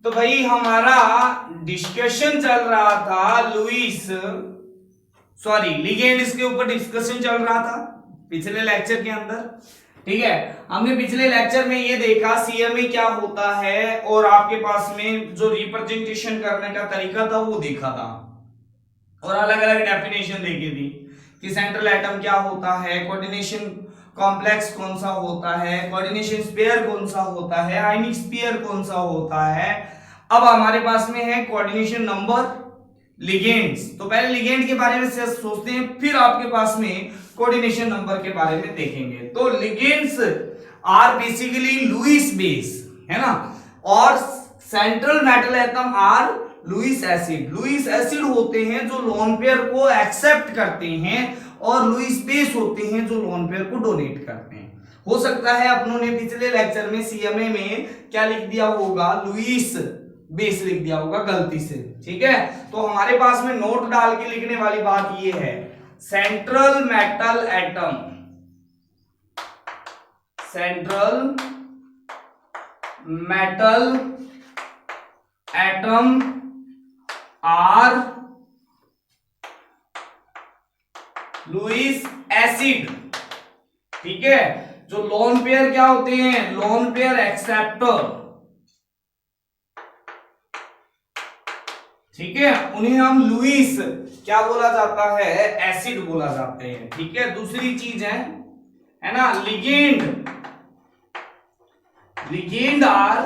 तो भाई हमारा डिस्कशन चल रहा था लिगेंड्स के ऊपर डिस्कशन चल रहा था पिछले लेक्चर के अंदर। ठीक है, हमने पिछले लेक्चर में ये देखा सीएमए क्या होता है और आपके पास में जो रिप्रेजेंटेशन करने का तरीका था वो देखा था और अलग अलग डेफिनेशन देखी थी कि सेंट्रल एटम क्या होता है, कोऑर्डिनेशन कॉम्प्लेक्स कौन सा होता है, कोऑर्डिनेशन स्फीयर कौन सा होता है, आयनिक स्फीयर कौन सा होता है। अब हमारे पास में है कोऑर्डिनेशन नंबर लिगेंड्स। तो पहले लिगेंड के बारे में सोचते हैं, फिर आपके पास में कोऑर्डिनेशन नंबर के बारे में देखेंगे। तो ligands are basically Lewis base, है ना, और central metal atom are Lewis acid. Lewis acid होते हैं जो लोन पेयर को एक्सेप्ट करते हैं और लुईस बेस होते हैं जो लोन पेयर को डोनेट करते हैं। हो सकता है अपनों ने पिछले लेक्चर में सीएमए में क्या लिख दिया होगा, लुईस बेस लिख दिया होगा गलती से। ठीक है, तो हमारे पास में नोट डाल के लिखने वाली बात ये है, central metal atom, central metal atom are Lewis acid. ठीक है, जो लोन पेयर क्या होते हैं, लोन पेयर एक्सेप्टर। ठीक है, उन्हें हम लुईस क्या बोला जाता है, एसिड बोला जाते हैं। ठीक है, दूसरी चीज है ना, लिगेंड। लिगेंड आर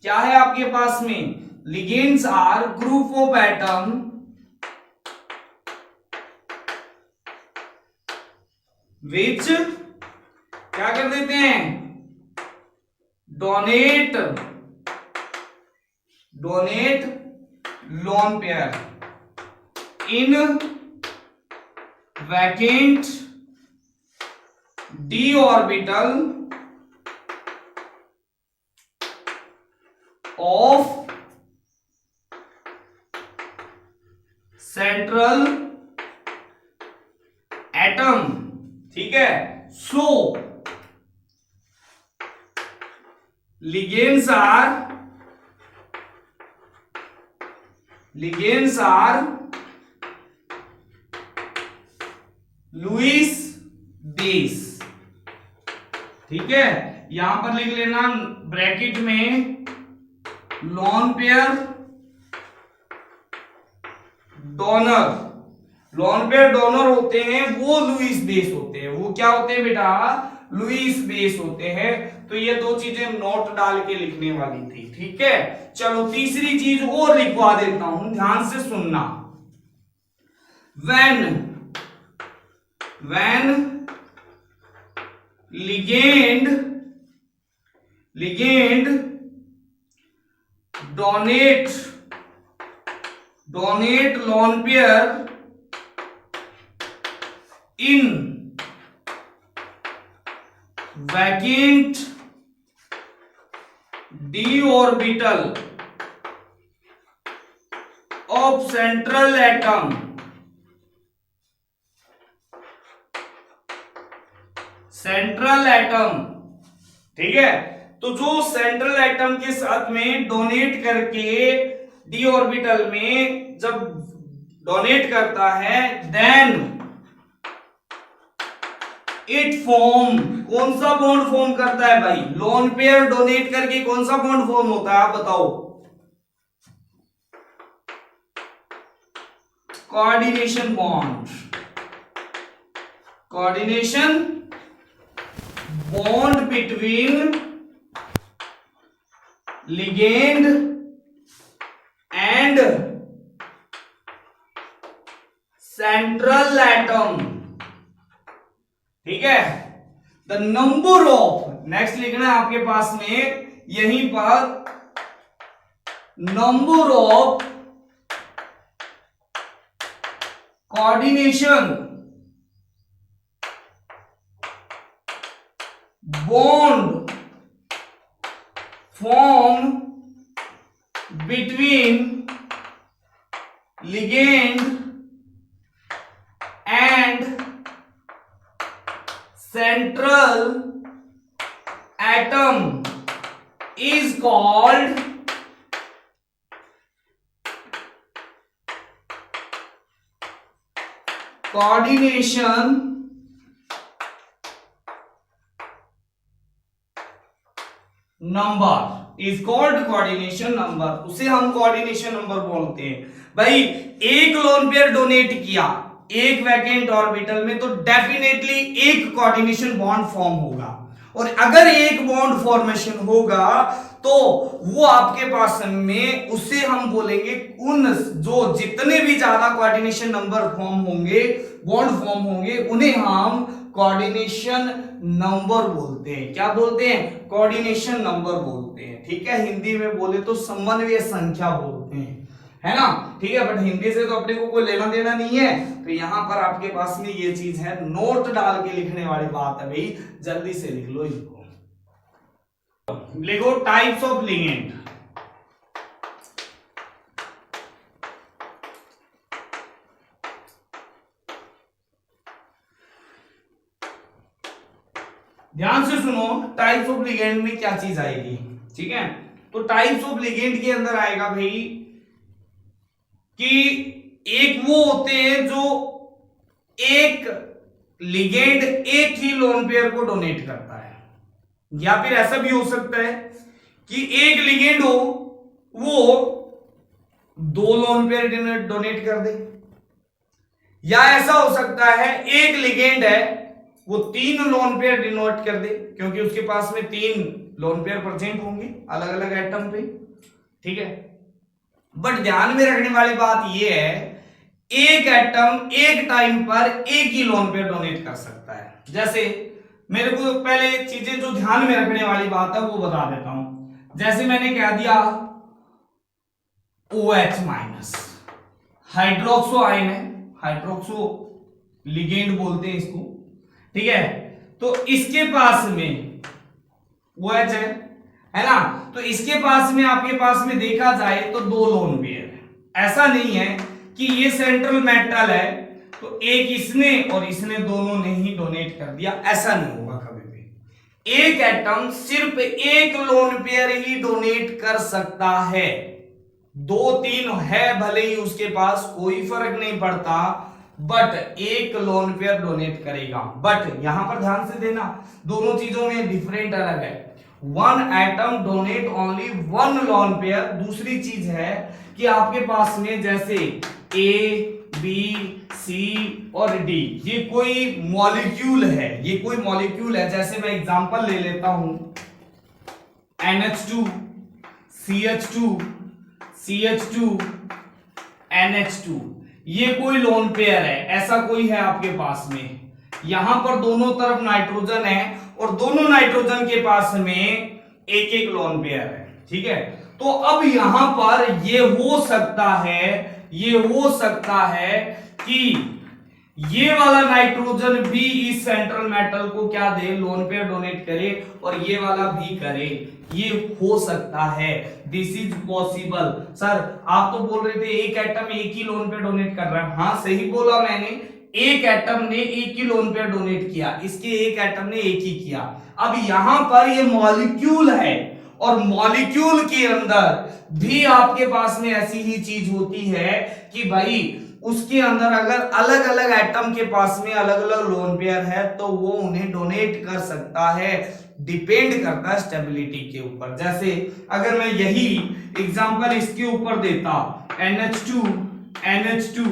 क्या है आपके पास में, ligands are group of atom which क्या कर देते हैं, donate lone pair in vacant d orbital of central atom. ठीक है, so ligands are Lewis base. ठीक है, यहां पर लिख लेना ब्रैकेट में lone pair donor. Lone pair donor होते हैं वो लुईस बेस होते हैं। वो क्या होते हैं बेटा, लुईस बेस होते हैं। तो ये दो चीजें नोट डाल के लिखने वाली थी। ठीक है, चलो तीसरी चीज और लिखवा देता हूं, ध्यान से सुनना। when ligand donate lone pair in vacant d orbital of central atom, central atom. ठीक है, तो जो सेंट्रल एटम के साथ में डोनेट करके डी ऑर्बिटल में जब डोनेट करता है, देन इट फॉर्म, कौन सा बॉन्ड फॉर्म करता है भाई, लोन पेयर डोनेट करके कौन सा बॉन्ड फॉर्म होता है आप बताओ, coordination bond. Coordination bond between ligand and central atom। ठीक है, द नंबर ऑफ, नेक्स्ट लिखना है आपके पास में यहीं पर, number of coordination bond form between ligand and central atom is called coordination number is called coordination number, उसे हम कोऑर्डिनेशन नंबर बोलते हैं। भाई एक लोन पेयर डोनेट किया एक वैकेंट ऑर्बिटल में तो डेफिनेटली एक कोऑर्डिनेशन बॉन्ड फॉर्म होगा, और अगर एक बॉन्ड फॉर्मेशन होगा तो वो आपके पास में उसे हम बोलेंगे उन जो जितने भी ज्यादा कोऑर्डिनेशन नंबर फॉर्म होंगे बॉन्ड फॉर्म होंगे उन्हें हम कोऑर्डिनेशन नंबर बोलते हैं। क्या बोलते हैं? कोऑर्डिनेशन नंबर बोलते हैं। ठीक है, हिंदी में बोले तो समन्वय संख्या बोलते हैं, है ना। ठीक है, बट हिंदी से तो अपने को कोई लेना देना नहीं है, तो यहां पर आपके पास में ये चीज है, नोट डाल के लिखने वाली बात है भाई, जल्दी से लिख लो इसको। लिखो टाइप्स ऑफ लिगेंड। ध्यान से सुनो, टाइप्स ऑफ लिगेंड में क्या चीज आएगी। ठीक है, तो टाइप्स ऑफ लिगेंड के अंदर आएगा भाई कि एक वो होते हैं जो एक लिगेंड एक ही लोन पेयर को डोनेट करता है, या फिर ऐसा भी हो सकता है कि एक लिगेंड हो वो दो लोन पेयर डोनेट कर दे, या ऐसा हो सकता है एक लिगेंड है वो तीन लोन पेयर डिनोट कर दे, क्योंकि उसके पास में तीन लोन पेयर प्रेजेंट होंगे अलग अलग एटम पे। ठीक है, बट ध्यान में रखने वाली बात यह है एक एटम एक टाइम पर एक ही लोन पेयर डोनेट कर सकता है। जैसे मेरे को पहले चीजें जो ध्यान में रखने वाली बात है वो बता देता हूं। जैसे मैंने कह दिया OH माइनस हाइड्रोक्सो आयन है, हाइड्रोक्सो लिगेंड बोलते हैं इसको। ठीक है, तो इसके पास में OH है ना, तो इसके पास में आपके पास में देखा जाए तो दो लोन पेयर है। ऐसा नहीं है कि ये सेंट्रल मेटल है तो एक इसने और इसने दोनों ने ही डोनेट कर दिया, ऐसा नहीं होगा कभी भी। एक एटम सिर्फ एक लोन पेयर ही डोनेट कर सकता है, दो तीन है भले ही उसके पास कोई फर्क नहीं पड़ता, बट एक लोन पेयर डोनेट करेगा। बट यहां पर ध्यान से देना, दोनों चीजों में डिफरेंट अलग है। One atom donate only one lone pair. दूसरी चीज है कि आपके पास में जैसे ए बी सी और डी ये कोई मॉलिक्यूल है, ये कोई मॉलिक्यूल है। जैसे मैं एग्जांपल ले लेता हूं NH2 CH2 CH2 NH2, ये कोई लोन पेयर है, ऐसा कोई है आपके पास में। यहां पर दोनों तरफ नाइट्रोजन है और दोनों नाइट्रोजन के पास में एक एक लोन पेयर है। ठीक है, तो अब यहां पर ये हो सकता है कि ये वाला नाइट्रोजन भी इस सेंट्रल मेटल को क्या दे, लोन पेयर डोनेट करे, और ये वाला भी करे, ये हो सकता है। This is possible. सर आप तो बोल रहे थे एक एटम एक ही लोन पेयर डोनेट कर रहा है। हाँ सही बोला मैंने, एक एटम ने एक ही लोन पेयर डोनेट किया, इसके एक एटम ने एक ही किया। अब यहां पर ये मॉलिक्यूल है और मॉलिक्यूल के अंदर भी आपके पास में ऐसी ही चीज होती है कि भाई उसके अंदर अगर अलग अलग एटम के पास में अलग अलग लोन पेयर है तो वो उन्हें डोनेट कर सकता है, डिपेंड करता है स्टेबिलिटी के ऊपर। जैसे अगर मैं यही एग्जांपल इसके ऊपर देता NH2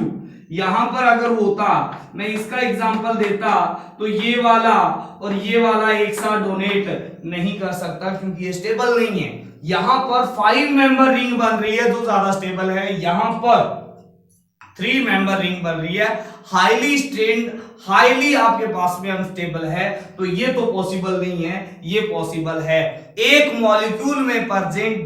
यहां पर अगर होता, मैं इसका एग्जांपल देता तो ये वाला और ये वाला एक साथ डोनेट नहीं कर सकता क्योंकि ये स्टेबल नहीं है। यहां पर 5 मेंबर रिंग बन रही है जो ज्यादा स्टेबल है, यहां पर 3 मेंबर रिंग बन रही है, हाईली स्ट्रेन्ड, हाईली आपके पास में अनस्टेबल है, तो ये तो पॉसिबल नहीं है, ये पॉसिबल है। एक मॉलिक्यूल में प्रेजेंट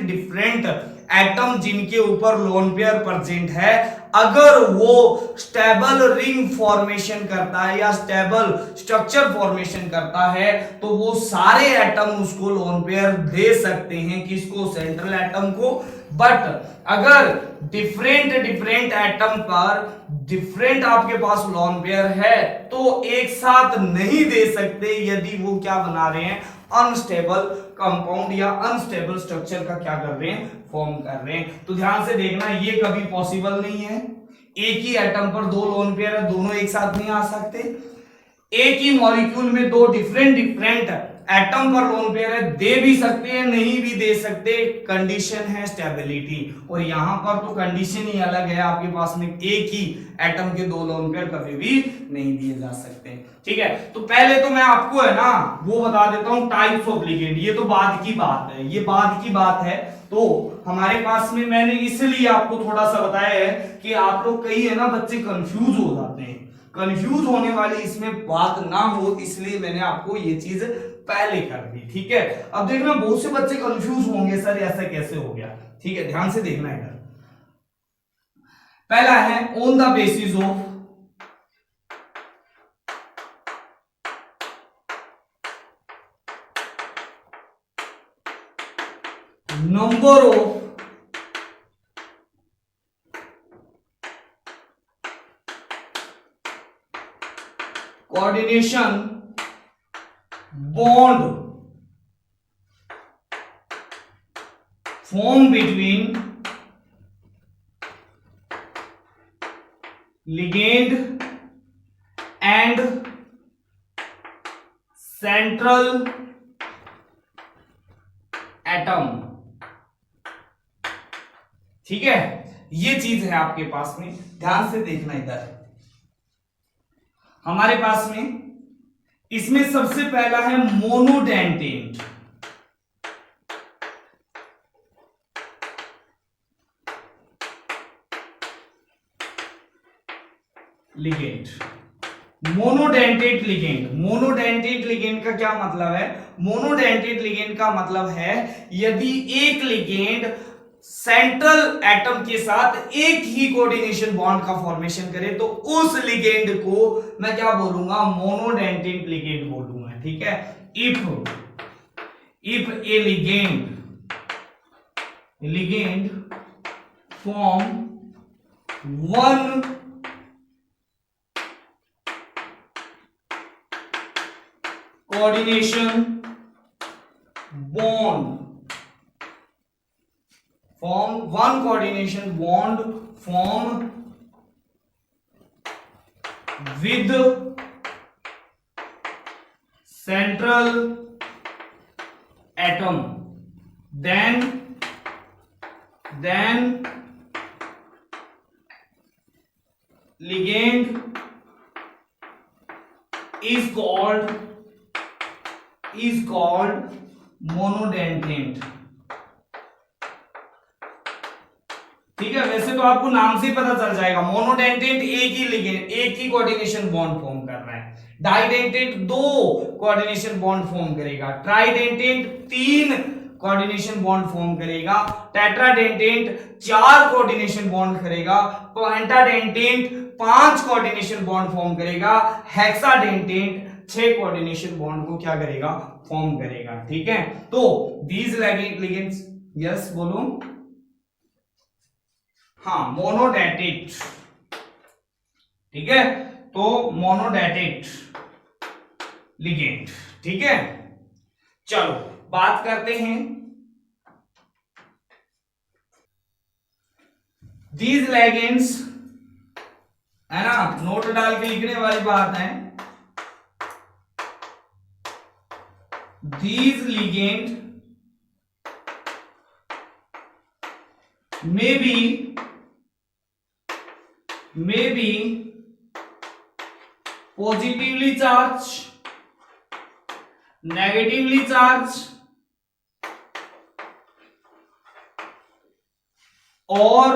डिफरेंट एटम जिनके ऊपर लोन पेयर प्रेजेंट है, अगर वो स्टेबल रिंग फॉर्मेशन करता है या स्टेबल स्ट्रक्चर फॉर्मेशन करता है तो वो सारे एटम उसको लोन पेयर दे सकते हैं, किसको, सेंट्रल एटम को। बट अगर डिफरेंट एटम पर डिफरेंट आपके पास लोन पेयर है तो एक साथ नहीं दे सकते यदि वो क्या बना रहे हैं, अनस्टेबल कंपाउंड या अनस्टेबल स्ट्रक्चर का क्या कर रहे हैं, फॉर्म कर रहे हैं। तो ध्यान से देखना, ये कभी पॉसिबल नहीं है, एक ही एटम पर दो लोन पेयर है, दोनों एक साथ नहीं आ सकते। एक ही मॉलिक्यूल में दो डिफरेंट एटम पर लोन पेयर है, दे भी सकते हैं नहीं भी दे सकते, कंडीशन है स्टेबिलिटी। और यहां पर तो कंडीशन ही अलग है, आपके पास में एक ही एटम के दो लोन पेयर कभी भी नहीं दिए जा सकते। ठीक है, तो पहले तो मैं आपको है ना वो बता देता हूं टाइप्स ऑफ लिगेंड, ये तो बाद की बात है, ये बाद की बात है। तो हमारे पास में मैंने इसलिए आपको थोड़ा सा बताया है कि आप लोग कई है ना बच्चे कंफ्यूज हो जाते हैं, कंफ्यूज होने वाली इसमें बात ना हो, इसलिए मैंने आपको ये चीज पहले कर दी। ठीक है, अब देखना बहुत से बच्चे कंफ्यूज होंगे, सर ऐसा कैसे हो गया। ठीक है, ध्यान से देखना इधर। पहला है on the basis of number of coordination bond formed between ligand and central atom। ठीक है, ये चीज है आपके पास में, ध्यान से देखना इधर। हमारे पास में इसमें सबसे पहला है monodentate. Ligand, monodentate ligand. Monodentate ligand का क्या मतलब है? मोनोडेंटेट लिगेंड का मतलब है यदि एक लिगेंड सेंट्रल एटम के साथ एक ही कोऑर्डिनेशन बॉन्ड का फॉर्मेशन करे तो उस लिगेंड को मैं क्या बोलूंगा? मोनोडेंटेट लिगेंड बोलूंगा। ठीक है, if A ligand form one coordination bond, form one coordination bond form with central atom, then ligand is called monodentate। ठीक है, वैसे तो आपको नाम से ही पता चल जाएगा, मोनोडेंटेट एक ही लिगेंड एक ही कोऑर्डिनेशन बॉन्ड फॉर्म कर रहा है, डाइडेंटेट दो कोऑर्डिनेशन बॉन्ड फॉर्म करेगा, ट्राइडेंटेट तीन कोऑर्डिनेशन बॉन्ड फॉर्म करेगा, टेट्राडेंटेट चार कोऑर्डिनेशन बॉन्ड करेगा, पेंटाडेंटेट पांच कोऑर्डिनेशन बॉन्ड फॉर्म करेगा, हेक्साडेंटेट छह कोऑर्डिनेशन बॉन्ड को क्या करेगा? फॉर्म करेगा। ठीक है, तो दीज लिगेंड्स, यस बोलो, हाँ मोनोडेंटेट। ठीक है, तो मोनोडेंटेट लिगेंड। ठीक है, चलो बात करते हैं दीज लिगेंड्स, है ना, नोट डाल के लिखने वाली बात है। These ligand may be positively charged, negatively charged, और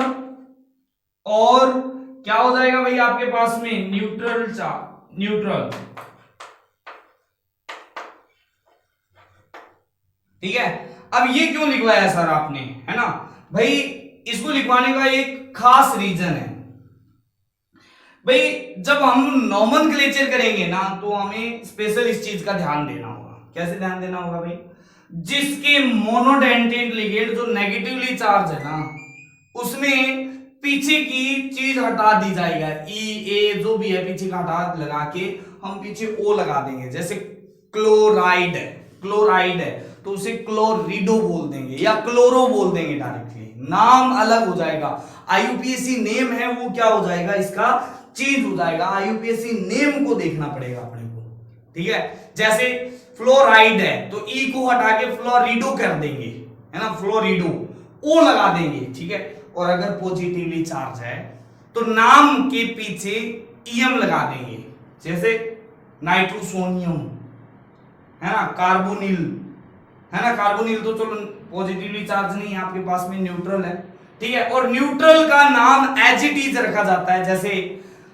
क्या हो जाएगा भाई आपके पास में? Neutral charge, neutral. ठीक है, अब ये क्यों लिखवाया सर आपने, है ना भाई? इसको लिखवाने का एक खास रीजन है भाई, जब हम नोमेनक्लेचर करेंगे ना तो हमें स्पेशल इस चीज का ध्यान देना होगा। कैसे ध्यान देना होगा भाई? जिसके मोनोडेंटेट लिगेंड जो नेगेटिवली चार्ज है ना, उसमें पीछे की चीज हटा दी जाएगा, ई ए जो भी है पीछे का हटा लगा के हम पीछे ओ लगा देंगे। जैसे क्लोराइड है तो उसे क्लोरिडो बोल देंगे या क्लोरो बोल देंगे, डायरेक्टली नाम अलग हो जाएगा। आईयूपीएसी नेम है वो क्या हो जाएगा, इसका चेंज हो जाएगा। आईयूपीएसी नेम को देखना पड़ेगा अपने को, ठीक है। जैसे फ्लोराइड है तो ई को हटा के फ्लोरिडो कर देंगे, है ना, फ्लोरिडो ओ लगा देंगे, ठीक है। और अगर पॉजिटिवली चार्ज है तो नाम के पीछे ईएम लगा देंगे, जैसे नाइट्रोसोनियम, है ना, कार्बोनिल, है ना। कार्बोनिल तो चलो पॉजिटिवली चार्ज नहीं है आपके पास में, न्यूट्रल है, ठीक है। और न्यूट्रल का नाम एज इट इज रखा जाता है। जैसे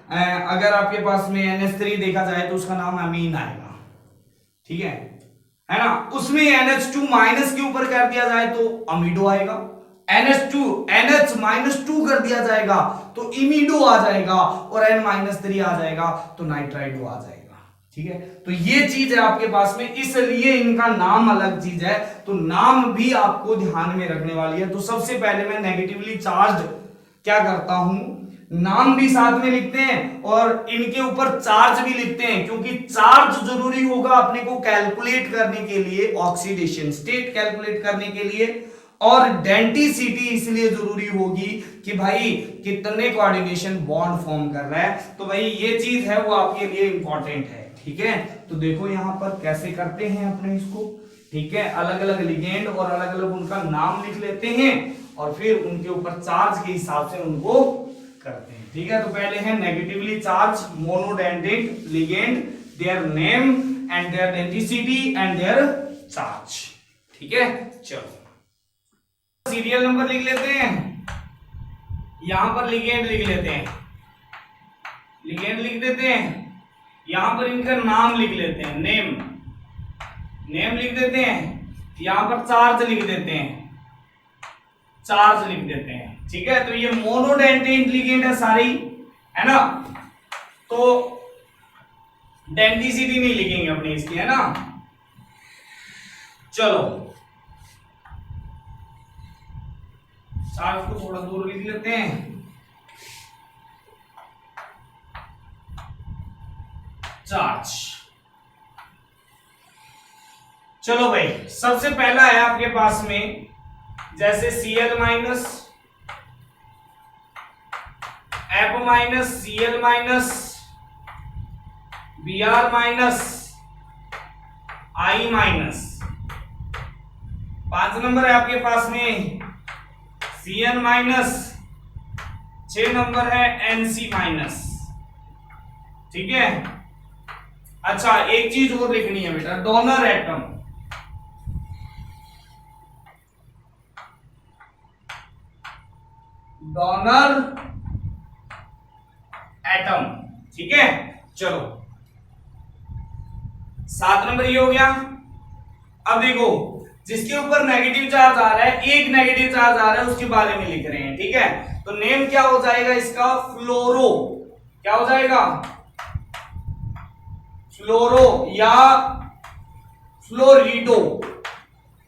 अगर आपके पास में NH3 देखा जाए तो उसका नाम अमीन आएगा, ठीक है ना। उसमें NH2 माइनस के ऊपर कर दिया जाए तो अमीडो आएगा, NH-2 कर दिया जाएगा तो इमीडो आ जाएगा, और N-3 आ जाएगा तो नाइट्राइडो आ जाएगा, ठीक है। तो ये चीज है आपके पास में, इसलिए इनका नाम अलग चीज है, तो नाम भी आपको ध्यान में रखने वाली है। तो सबसे पहले मैं नेगेटिवली चार्ज क्या करता हूं, नाम भी साथ में लिखते हैं और इनके ऊपर चार्ज भी लिखते हैं, क्योंकि चार्ज जरूरी होगा अपने को कैलकुलेट करने के लिए, ऑक्सीडेशन स्टेट कैलकुलेट करने के लिए, और डेंसिटी इसलिए जरूरी होगी कि भाई कितने कोऑर्डिनेशन बॉन्ड फॉर्म कर रहा है। तो भाई ये चीज है वो आपके लिए इंपॉर्टेंट है, ठीक है। तो देखो यहां पर कैसे करते हैं अपने इसको, ठीक है। अलग अलग लिगेंड और अलग अलग उनका नाम लिख लेते हैं और फिर उनके ऊपर चार्ज के हिसाब से उनको करते हैं, ठीक है। तो पहले है negatively charge monodentate ligand, their name and their density and their charge, ठीक है। चलो सीरियल नंबर लिख लेते हैं, यहां पर लिगेंड लिख लेते हैं, लिगेंड लिख देते हैं, यहां पर इनका नाम लिख लेते हैं, नेम, नेम लिख देते हैं, यहां पर चार्ज लिख देते हैं, चार्ज लिख देते हैं, ठीक है। तो ये मोनोडेंटेट लिगेंड है सारी, है ना। तो डेंसिटी नहीं लिखेंगे अपनी इसकी, है ना। चलो चार्ज को थोड़ा दूर लिख लेते हैं, चार्ज। चलो भाई सबसे पहला है आपके पास में, जैसे Cl minus, F minus, Cl minus, Br minus, I minus. 5 number है आपके पास में Cn माइनस, 6 नंबर है Nc माइनस, ठीक है। अच्छा एक चीज और लिखनी है बेटा, डोनर एटम, डोनर एटम, ठीक है। चलो 7 नंबर ये हो गया। अब देखो जिसके ऊपर नेगेटिव चार्ज आ रहा है, एक नेगेटिव चार्ज आ रहा है उसके बारे में लिख रहे हैं, ठीक है। तो नेम क्या हो जाएगा इसका, फ्लोरो, क्या हो जाएगा, फ्लोरो या फ्लोरिडो,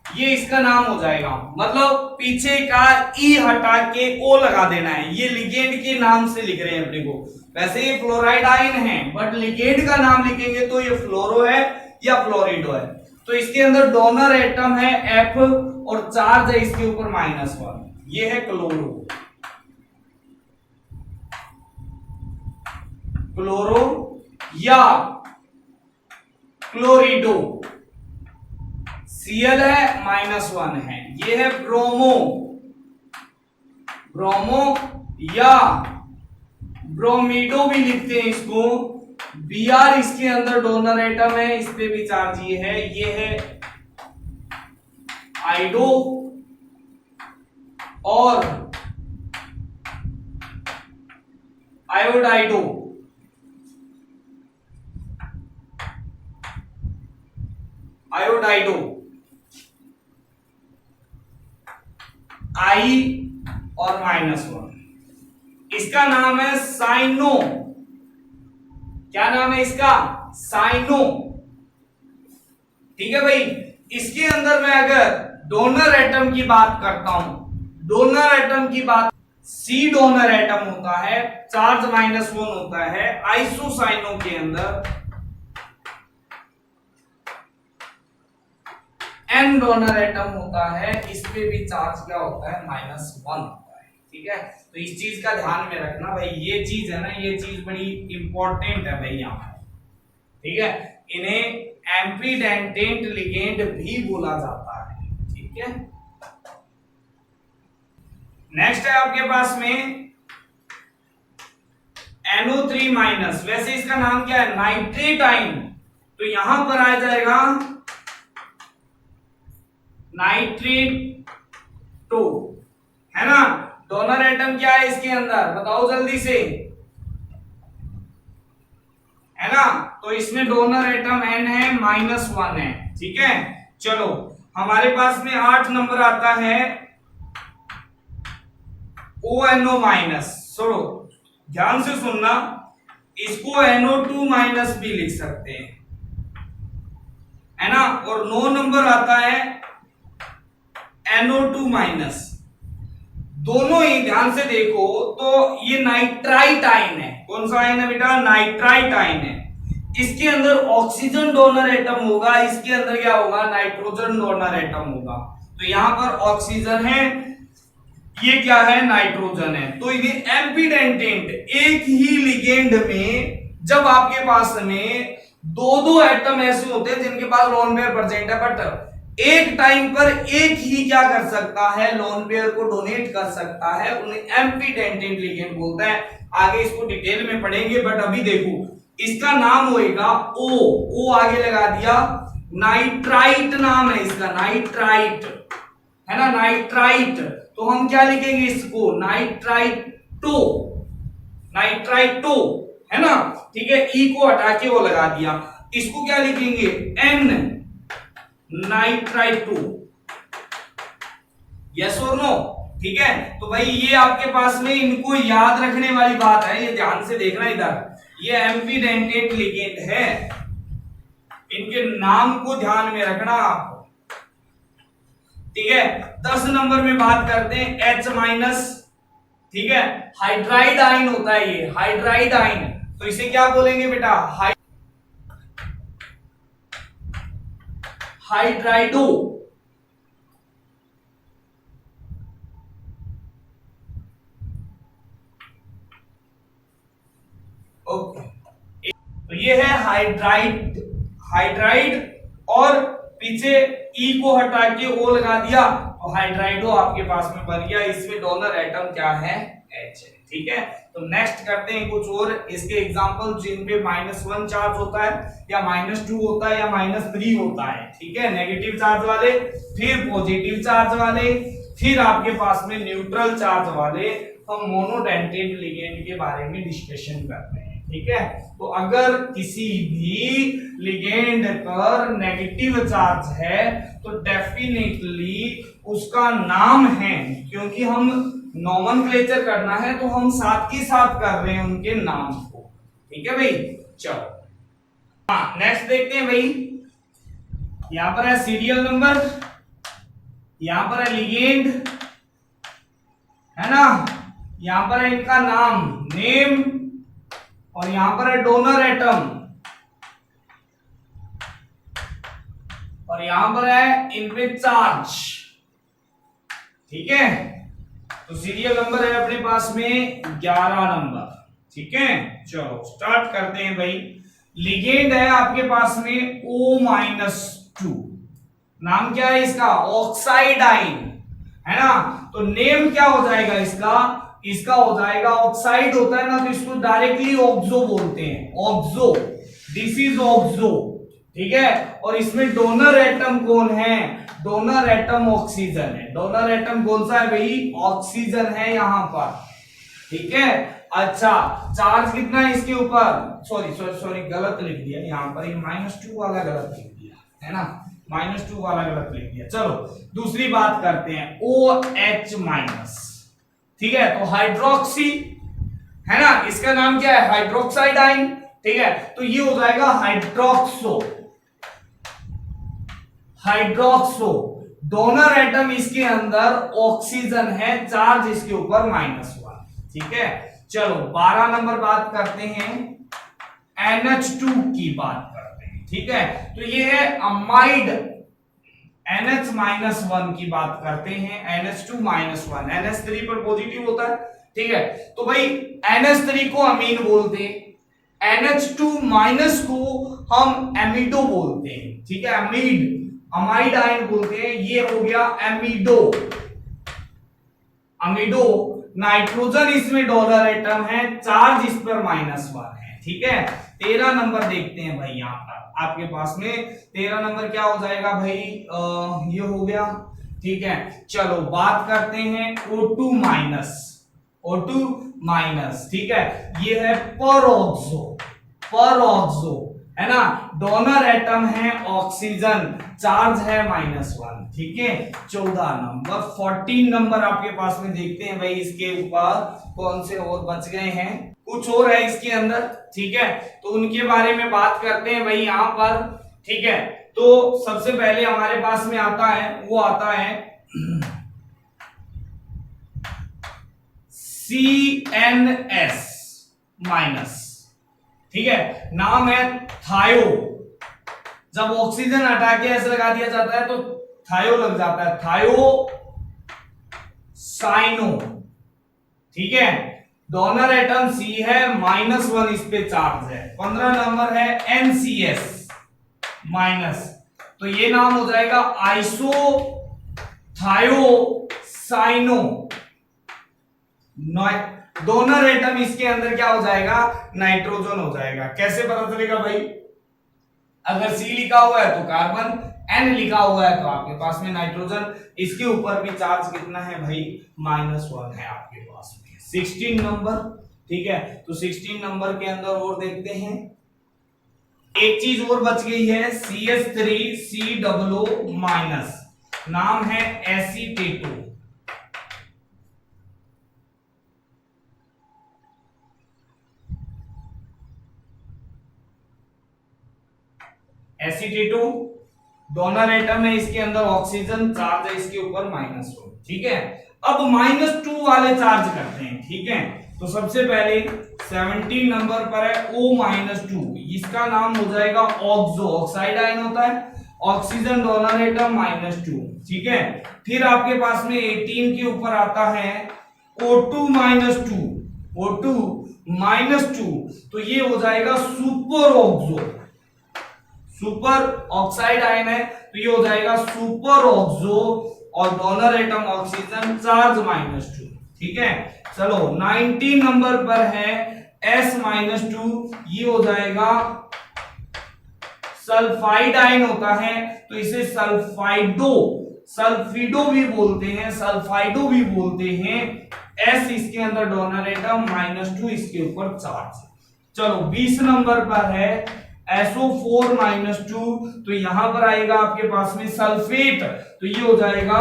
ये इसका नाम हो जाएगा। मतलब पीछे का ई हटा के ओ लगा देना है, ये लिगेंड के नाम से लिख रहे हैं अपने को। वैसे ये फ्लोराइड आयन है बट लिगेंड का नाम लिखेंगे तो ये फ्लोरो है या फ्लोरिडो है। तो इसके अंदर डोनर एटम है F और चार्ज है इसके ऊपर -1, ये है क्लोरो, क्लोरो या क्लोरिडो। Cl है -1 है, ये है ब्रोमो, ब्रोमो या ब्रोमिडो भी लिखते हैं इसको। Br इसके अंदर डोनर एटम है, इस पे भी चार्ज ये है आइडो और आयोडाइडो, आयोडाइडो, I और -1। इसका नाम है साइनो, क्या नाम है इसका, साइनो, ठीक है भाई। इसके अंदर मैं अगर डोनर एटम की बात करता हूं, डोनर एटम की बात, सी डोनर एटम होता है, चार्ज -1 होता है। आइसोसाइनो के अंदर N डोनर एटम होता है, इस पे भी चार्ज क्या होता है, -1 होता है, ठीक है, तो इस चीज का ध्यान में रखना भाई, ये चीज है ना, ये चीज बड़ी इंपॉर्टेंट है भाई यहाँ पर, ठीक है। इन्हें एम्फीडेंटेंट लिगेंड भी बोला जाता है, ठीक है। नेक्स्ट है आपके पास में NO3 माइनस, वैसे इसका नाम क्या है, नाइट्रेटाइन, तो यहां पर आ जाएगा नाइट्रेट 2, है ना। डोनर एटम क्या है इसके अंदर, बताओ जल्दी से, है ना। तो इसमें डोनर एटम N है, -1 है, ठीक है। चलो हमारे पास में 8 नंबर आता है ONO माइनस, सुनो ध्यान से सुनना, इसको NO2 माइनस भी लिख सकते हैं, है ना। और 9 नंबर आता है NO2 माइनस, दोनों ही ध्यान से देखो तो ये नाइट्राइट आयन है, कौन सा आयन है बेटा, नाइट्राइट आयन है। इसके अंदर ऑक्सीजन डोनर एटम होगा, इसके अंदर क्या होगा, नाइट्रोजन डोनर एटम होगा। तो यहां पर ऑक्सीजन है, ये क्या है, नाइट्रोजन है। तो ये एम्फीडेंटेंट, एक ही लिगेंड में जब आपके पास में दो एटम ऐसे होते हैं जिनके पास लोन पेयर प्रेजेंट है, बट एक टाइम पर एक ही क्या कर सकता है, लोन पेयर को डोनेट कर सकता है, उन्हें एम्फीडेंटेंट लिगेंड बोलता है। आगे इसको डिटेल में पढ़ेंगे, बट अभी देखो इसका नाम होएगा ओ आगे लगा दिया, नाइट्राइट नाम है इसका, नाइट्राइट, है ना, नाइट्राइट। तो हम क्या लिखेंगे इसको, नाइट्राइटो, नाइट्राइटो, है ना, ठीक है। ई को हटा के वो लगा दिया, इसको क्या लिखेंगे, एन नाइट्राइटो, यस और नो, ठीक है। तो भाई ये आपके पास में इनको याद रखने वाली बात है, ये ध्यान से देखना इधर, ये एम्फीडेंटेंट लिगेंड है, इनके नाम को ध्यान में रखना आप, ठीक है। 10 नंबर में बात करते हैं H माइनस, ठीक है, हाइड्राइड आयन होता है ये, हाइड्राइड आयन, तो इसे क्या बोलेंगे बेटा, हाइड्राइडो, ओके। तो ये है हाइड्राइड, हाइड्राइड, और पीछे ई को हटा के ओ लगा दिया, तो हाइड्राइडो आपके पास में बन गया। इसमें डोनर एटम क्या है, H है, ठीक है। तो नेक्स्ट करते हैं कुछ और इसके एग्जांपल जिन पे -1 चार्ज होता है, या -2 होता है, या -3 होता है, ठीक है, नेगेटिव चार्ज वाले, फिर पॉजिटिव चार्ज वाले, फिर आपके पास में न्यूट्रल चार्ज वाले। हम मोनोडेंटेट लिगेंड के बारे में डिस्कशन करते हैं, ठीक है। तो अगर किसी भी लिगेंड पर नेगेटिव चार्ज है तो डेफिनेटली उसका नाम है, क्योंकि हम नोमेनक्लेचर करना है तो हम साथ के साथ कर रहे हैं उनके नाम को, ठीक है भाई। चलो हाँ नेक्स्ट देखते हैं भाई, यहां पर है सीरियल नंबर, यहां पर है लिगेंड, है ना, यहां पर है इनका नाम, नेम, और यहां पर है डोनर एटम, और यहां पर है इन पे चार्ज, ठीक है। तो सीरियल नंबर है अपने पास में 11 नंबर, ठीक है। चलो स्टार्ट करते हैं भाई। लिगेंड है आपके पास में O-2, नाम क्या है इसका, ऑक्साइड आयन, है ना। तो नेम क्या हो जाएगा इसका, इसका हो जाएगा, ऑक्साइड होता है ना तो इसको डायरेक्टली ऑक्सो बोलते हैं, ऑक्सो, दिस इज ऑक्सो, ठीक है। और इसमें डोनर एटम कौन है, डोनर एटम ऑक्सीजन है। डोनर एटम कौन सा है भाई, ऑक्सीजन है यहां पर, ठीक है। अच्छा चार्ज कितना है इसके ऊपर, सॉरी गलत लिख दिया यहां पर, -2 वाला गलत लिख दिया, है ना, -2 वाला गलत लिख दिया। चलो दूसरी बात करते हैं, OH माइनस, ठीक है। तो हाइड्रोक्सी, है ना, इसका नाम क्या है, हाइड्रोक्साइड आयन, ठीक है। तो ये हो जाएगा हाइड्रोक्सो, हाइड्रोक्सो, डोनर एटम इसके अंदर ऑक्सीजन है, चार्ज इसके ऊपर -1, ठीक है। चलो 12 नंबर बात करते हैं, NH2 की बात करते हैं, ठीक है। तो ये है अमाइड NH -1 की बात करते हैं, NH2 -1, NH3 पर पॉजिटिव होता है, ठीक है। तो भाई NH3 को अमीन बोलते हैं, NH2 माइनस को हम एमिडो बोलते हैं, ठीक है, अमाइड आयन बोलते हैं, ये हो गया एमिडो। अमिडो नाइट्रोजन इसमें डॉलर एटम है, चार्ज इस पर -1 है, ठीक है। 13 नंबर देखते हैं भाई, यहां पर आपके पास में 13 नंबर क्या हो जाएगा भाई, ये हो गया, ठीक है। चलो बात करते हैं O2 माइनस, ठीक है, ये है परोक्सो है ना, डोनर एटम है ऑक्सीजन, चार्ज है -1, ठीक है। 14 नंबर, 14 नंबर आपके पास में देखते हैं भाई, इसके ऊपर कौन से और बच गए हैं, कुछ और है इसके अंदर, ठीक है, तो उनके बारे में बात करते हैं भाई यहां पर, ठीक है। तो सबसे पहले हमारे पास में आता है, वो आता है CNS माइनस, ठीक है, नाम है थायो। जब ऑक्सीजन हटा के ऐसे लगा दिया जाता है तो थायो लग जाता है, थायो साइनो, ठीक है। डोनर एटम C है, -1 इस पे चार्ज है। 15 नंबर है NCS माइनस, तो ये नाम हो जाएगा आइसो थायोसाइनो। डोनर एटम इसके अंदर क्या हो जाएगा, नाइट्रोजन हो जाएगा। कैसे पता चलेगा भाई, अगर C लिखा हुआ है तो कार्बन, N लिखा हुआ है तो आपके पास में नाइट्रोजन, इसके ऊपर भी चार्ज कितना है भाई, -1 है आपके पास में। 16 नंबर, ठीक है, तो 16 नंबर के अंदर और देखते हैं, एक चीज और बच गई है, CH3COO माइनस, नाम है एसीटेटो। एसीटेटो डोनर एटम है, इसके अंदर ऑक्सीजन, चार्ज है इसके ऊपर -1, ठीक है। अब -2 वाले चार्ज करते हैं, ठीक है। तो सबसे पहले 17 नंबर पर है O-2, इसका नाम हो जाएगा ऑक्सो, ऑक्साइड आयन होता है, ऑक्सीजन डोनर एटम -2, ठीक है। फिर आपके पास में 18 के ऊपर आता है O2 -2, तो ये हो जाएगा super oxo, super oxide ion है, तो ये हो जाएगा सुपर ऑक्सो, और डोनर एटम ऑक्सीजन, चार्ज -2, ठीक है। चलो 19 नंबर पर है S-2, ये हो जाएगा सल्फाइड आयन होता है, तो इसे सल्फिडो भी बोलते हैं, S इसके अंदर डोनर एटम, -2 इसके ऊपर चार्ज। चलो 20 नंबर पर है SO4 -2, तो यहां पर आएगा आपके पास में सल्फेट, तो ये हो जाएगा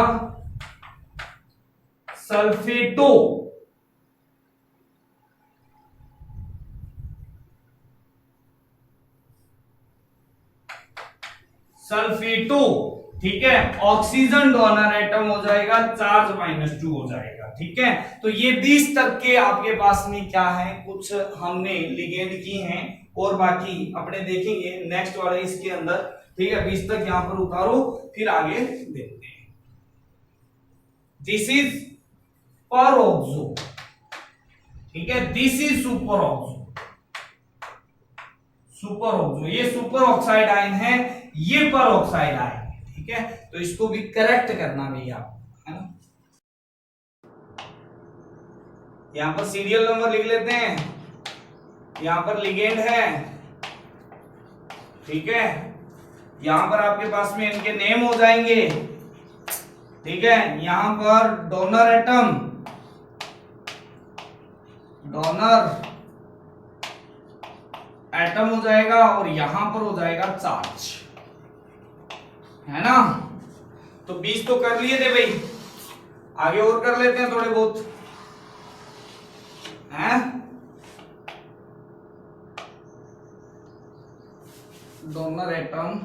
सल्फेटो, ठीक है। ऑक्सीजन डोनर एटम हो जाएगा, चार्ज -2 हो जाएगा, ठीक है। तो ये 20 तक के आपके पास में क्या है, कुछ हमने लिगेंड की हैं, और बाकी अपने देखेंगे नेक्स्ट वाले इसके अंदर, ठीक है। 20 तक यहां पर उतारो, फिर आगे देखते हैं। दिस इज परोक्सो, ठीक है, दिस इज सुपर ऑक्सो, ये सुपर ऑक्साइड आयन है, ये पर ऑक्साइड आयन है, ठीक है। तो इसको भी करेक्ट करना भैया, है ना। यहां पर सीरियल नंबर लिख लेते हैं, यहां पर लिगेंड है, ठीक है। यहां पर आपके पास में इनके नेम हो जाएंगे, ठीक है। यहां पर डोनर एटम, हो जाएगा, और यहां पर हो जाएगा चार्ज, है ना। तो 20 तो कर लिए थे भाई, आगे और कर लेते हैं थोड़े बहुत, हैं। डोनर एटम,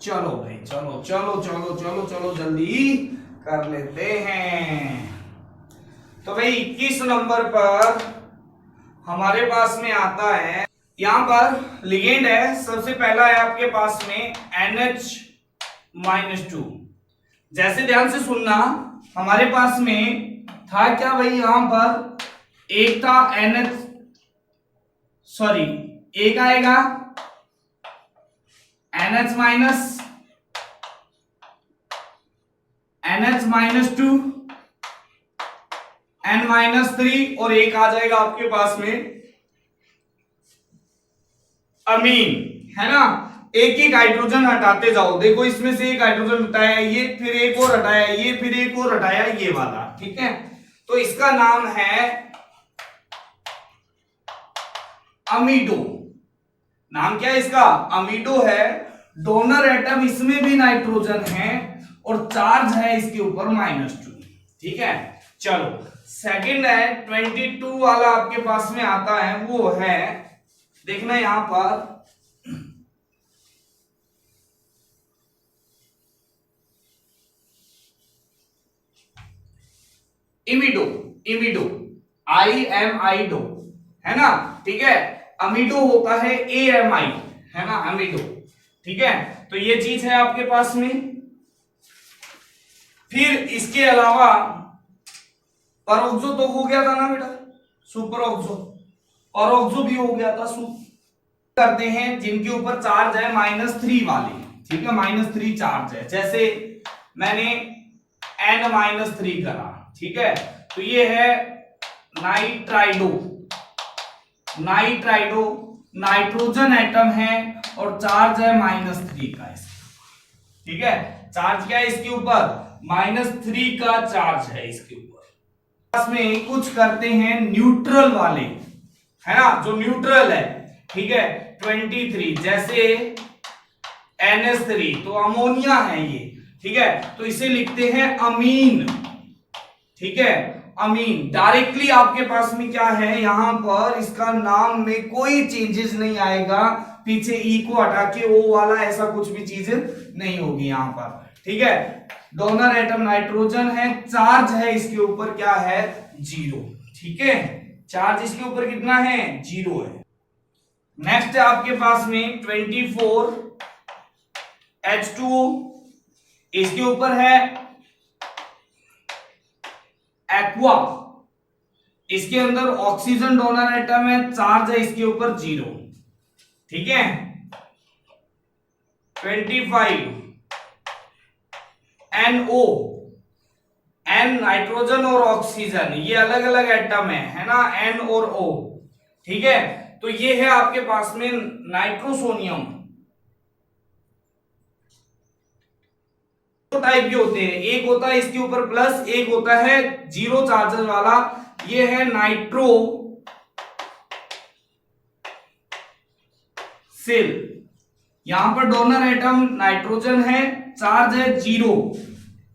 चलो भाई, चलो जल्दी कर लेते हैं। तो भाई 21 नंबर पर हमारे पास में आता है, यहां पर लिगेंड है, सबसे पहला है आपके पास में NH-2। जैसे ध्यान से सुनना, हमारे पास में था क्या भाई, यहां पर एक था एक आएगा NH-2 N-3 और एक आ जाएगा आपके पास में अमीन, है ना। एक एक हाइड्रोजन हटाते जाओ, देखो इसमें से एक हाइड्रोजन हटाया ये, फिर एक और हटाया ये, फिर एक और हटाया ये वाला, ठीक है। तो इसका नाम है अमीडो। नाम क्या है इसका? अमीडो है। डोनर एटम इसमें भी नाइट्रोजन है और चार्ज है इसके ऊपर -2, ठीक है। चलो सेकंड है 22 वाला आपके पास में आता है, वो है, देखना यहां पर इमिडो, इमिडो IMIडो, है ना, ठीक है। अमीडो होता है AMI, है ना, अमीडो, ठीक है। तो ये चीज है आपके पास में। फिर इसके अलावा परोक्सो तो हो गया था ना बेटा, सुपर ऑक्सो, परोक्सो भी हो गया था। करते हैं जिनके ऊपर चार्ज है -3 वाले, ठीक है, -3 चार्ज है। जैसे मैंने N-3 करा, ठीक है, तो ये है नाइट्राइडो, नाइट्राइडो नाइट्रोजन एटम है और चार्ज है -3 का इसके, ठीक है। चार्ज क्या है इसके ऊपर? -3 का चार्ज है इसके ऊपर। में कुछ करते हैं न्यूट्रल वाले, है ना, जो न्यूट्रल है, ठीक है, 23, जैसे NH3 तो अमोनिया है ये, ठीक है, तो इसे लिखते हैं अमीन, ठीक है, अमीन। डायरेक्टली आपके पास में क्या है, यहां पर इसका नाम में कोई चेंजेस नहीं आएगा, पीछे ई को हटा के ओ वाला ऐसा कुछ भी चीज नहीं होगी यहां पर, ठीक है। डोनर एटम नाइट्रोजन है, चार्ज है इसके ऊपर क्या है? 0, ठीक है। चार्ज इसके ऊपर कितना है? 0 है। नेक्स्ट है आपके पास में 24 H2O, इसके ऊपर है एक्वा, इसके अंदर ऑक्सीजन डोनर एटम है, चार्ज है इसके ऊपर 0, ठीक है। 25 NO, N नाइट्रोजन और ऑक्सीजन, ये अलग अलग एटम है ना, N और O, ठीक है। तो ये है आपके पास में नाइट्रोसोनियम। दो टाइप के होते हैं, एक होता है इसके ऊपर प्लस, एक होता है 0 चार्जेस वाला, ये है नाइट्रो सिल। यहां पर डोनर एटम नाइट्रोजन है, चार्ज है 0,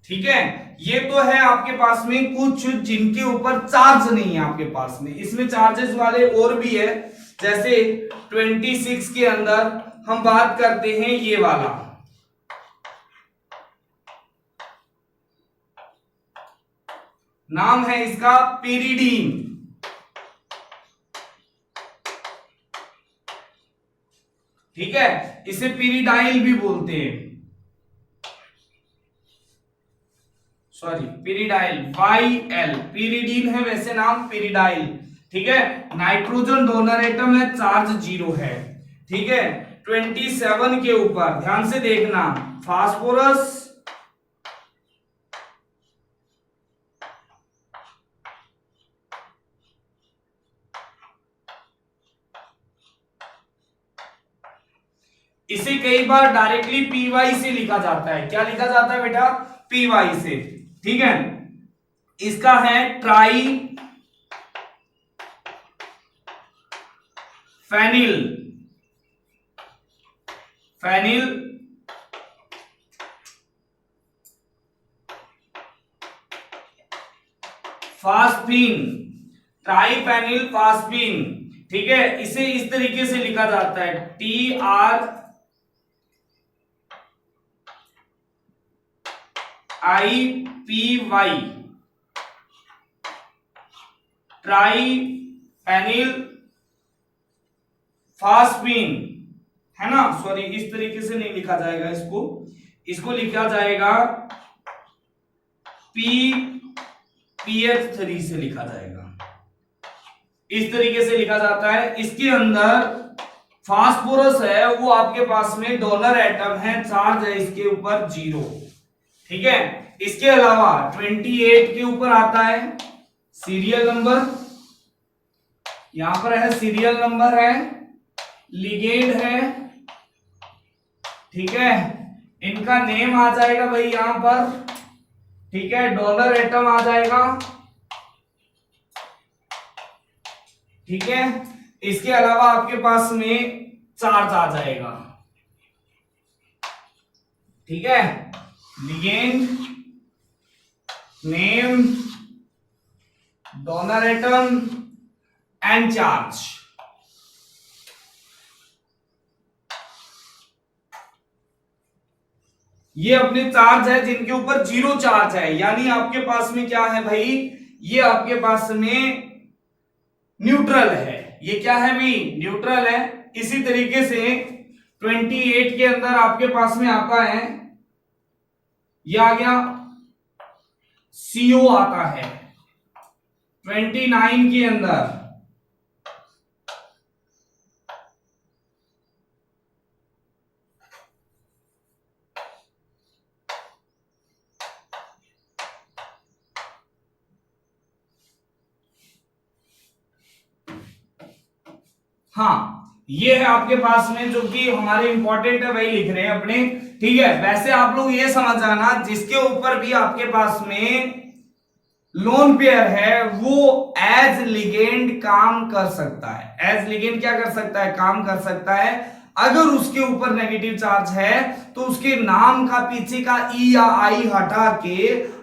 ठीक है। ये तो है आपके पास में कुछ जिनके ऊपर चार्ज नहीं है आपके पास में, इसमें चार्जेस वाले और भी है। जैसे 26 के अंदर हम बात करते हैं ये वाला, नाम है इसका पिरिडीन, ठीक है, इसे पिरिडाइल भी बोलते हैं, सॉरी पिरिडाइल, YL, पिरिडीन है वैसे नाम, पिरिडाइल, ठीक है। नाइट्रोजन डोनर एटम है, चार्ज 0 है, ठीक है। 27 के ऊपर ध्यान से देखना, फास्फोरस, इसे कई बार डायरेक्टली PY से लिखा जाता है। क्या लिखा जाता है बेटा? PY से, ठीक है। इसका है triphenyl, phenyl phosphine, triphenyl phosphine, ठीक है। इसे इस तरीके से लिखा जाता है TRIPY, ट्राइफेनिल फास्फीन, है ना, सॉरी इस तरीके से नहीं लिखा जाएगा इसको लिखा जाएगा PPF3 से लिखा जाएगा, इस तरीके से लिखा जाता है। इसके अंदर फास्फोरस है, वो आपके पास में डोनर एटम है, चार्ज है इसके ऊपर 0, ठीक है। इसके अलावा 28 के ऊपर आता है सीरियल नंबर, यहां पर है सीरियल नंबर है, लिगेंड है, ठीक है, इनका नेम आ जाएगा भाई यहां पर, ठीक है, डोनर एटम आ जाएगा, ठीक है। इसके अलावा आपके पास में चार्ज आ जाएगा, ठीक है, ligand, name, donor atom and charge. ये अपने चार्ज है जिनके ऊपर 0 चार्ज है, यानी आपके पास में क्या है भाई, ये आपके पास में न्यूट्रल है, ये क्या है भाई, न्यूट्रल है। इसी तरीके से 28 के अंदर आपके पास में आता है, ये आ गया CO आता है 29 के अंदर, हाँ ये है आपके पास में, जो कि हमारे इंपॉर्टेंट है, वही लिख रहे हैं अपने, ठीक है। वैसे आप लोग ये समझ जाना, जिसके ऊपर भी आपके पास में लोन पेयर है वो एज लिगेंड काम कर सकता है, एज लिगेंड क्या कर सकता है, काम कर सकता है। अगर उसके ऊपर नेगेटिव चार्ज है तो उसके नाम का पीछे का ई या आई हटा के